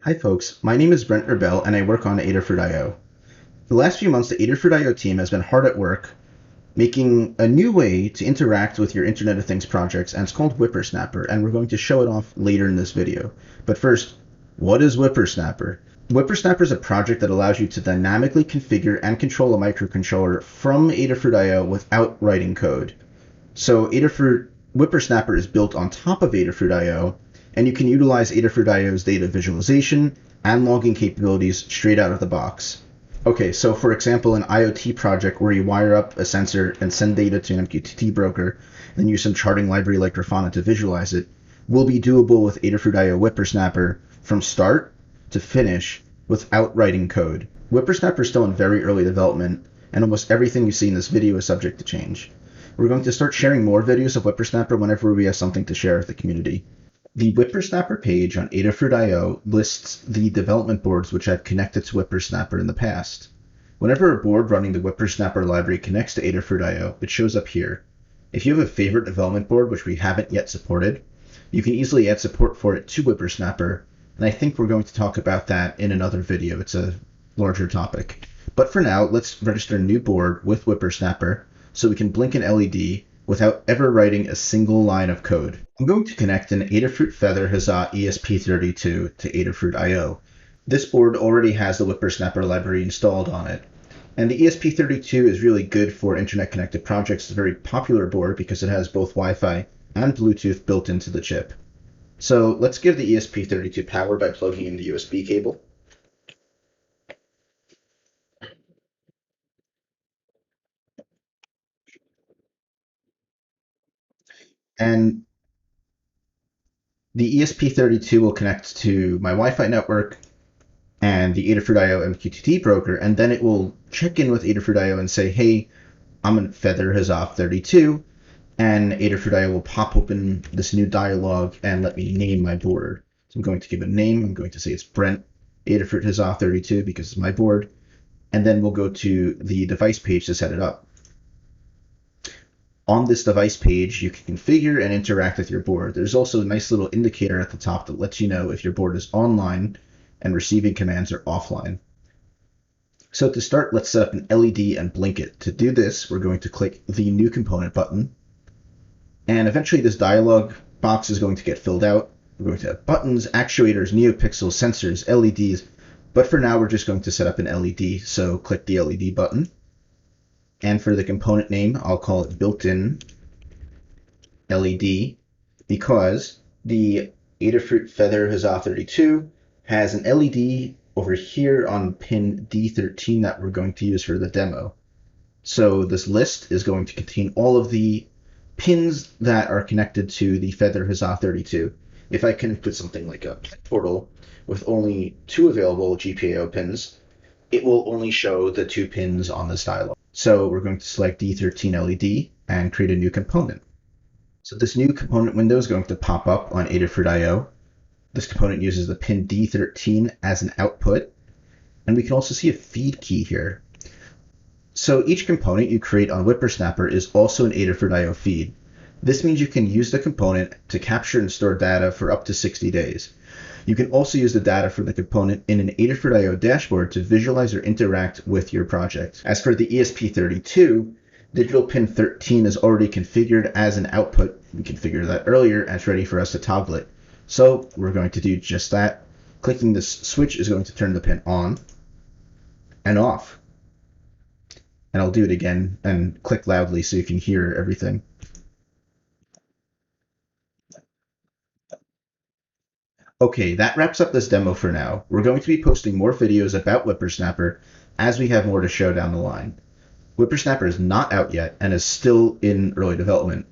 Hi folks, my name is Brent and I work on Adafruit IO. The last few months, the Adafruit IO team has been hard at work making a new way to interact with your Internet of Things projects, and it's called Wippersnapper, and we're going to show it off later in this video. But first, what is Wippersnapper? Wippersnapper is a project that allows you to dynamically configure and control a microcontroller from Adafruit IO without writing code. So Wippersnapper is built on top of Adafruit IO, and you can utilize Adafruit IO's data visualization and logging capabilities straight out of the box. Okay, so for example, an IoT project where you wire up a sensor and send data to an MQTT broker, and use some charting library like Grafana to visualize it, will be doable with Adafruit IO Wippersnapper from start to finish without writing code. Wippersnapper is still in very early development, and almost everything you see in this video is subject to change. We're going to start sharing more videos of Wippersnapper whenever we have something to share with the community. The Wippersnapper page on Adafruit IO lists the development boards which I've connected to Wippersnapper in the past. Whenever a board running the Wippersnapper library connects to Adafruit IO, it shows up here. If you have a favorite development board which we haven't yet supported, you can easily add support for it to Wippersnapper, and I think we're going to talk about that in another video. It's a larger topic. But for now, let's register a new board with Wippersnapper so we can blink an LED without ever writing a single line of code. I'm going to connect an Adafruit Feather Huzzah ESP32 to Adafruit IO. This board already has the Wippersnapper library installed on it. And the ESP32 is really good for internet-connected projects. It's a very popular board because it has both Wi-Fi and Bluetooth built into the chip. So let's give the ESP32 power by plugging in the USB cable. And the ESP32 will connect to my Wi-Fi network and the Adafruit IO MQTT broker, and then it will check in with Adafruit IO and say, hey, I'm a Feather Huzzah 32, and Adafruit IO will pop open this new dialog and let me name my board. So I'm going to give it a name. I'm going to say it's Brent Adafruit Huzzah 32 because it's my board, and then we'll go to the device page to set it up. On this device page, you can configure and interact with your board. There's also a nice little indicator at the top that lets you know if your board is online and receiving commands are offline. So to start, let's set up an LED and blink it. To do this, we're going to click the New Component button, and eventually this dialog box is going to get filled out. We're going to have buttons, actuators, NeoPixels, sensors, LEDs, but for now we're just going to set up an LED, so click the LED button. And for the component name, I'll call it built-in LED because the Adafruit Feather Huzzah 32 has an LED over here on pin D13 that we're going to use for the demo. So this list is going to contain all of the pins that are connected to the Feather Huzzah 32. If I can put something like a portal with only 2 available GPIO pins, it will only show the 2 pins on this dialog. So we're going to select D13 LED and create a new component. So this new component window is going to pop up on Adafruit IO. This component uses the pin D13 as an output, and we can also see a feed key here. So each component you create on Wippersnapper is also an Adafruit IO feed. This means you can use the component to capture and store data for up to 60 days. You can also use the data from the component in an Adafruit IO dashboard to visualize or interact with your project. As for the ESP32, digital pin 13 is already configured as an output. We configured that earlier and it's ready for us to toggle it. So we're going to do just that. Clicking this switch is going to turn the pin on and off. And I'll do it again and click loudly so you can hear everything. Okay, that wraps up this demo for now. We're going to be posting more videos about Wippersnapper as we have more to show down the line. Wippersnapper is not out yet and is still in early development.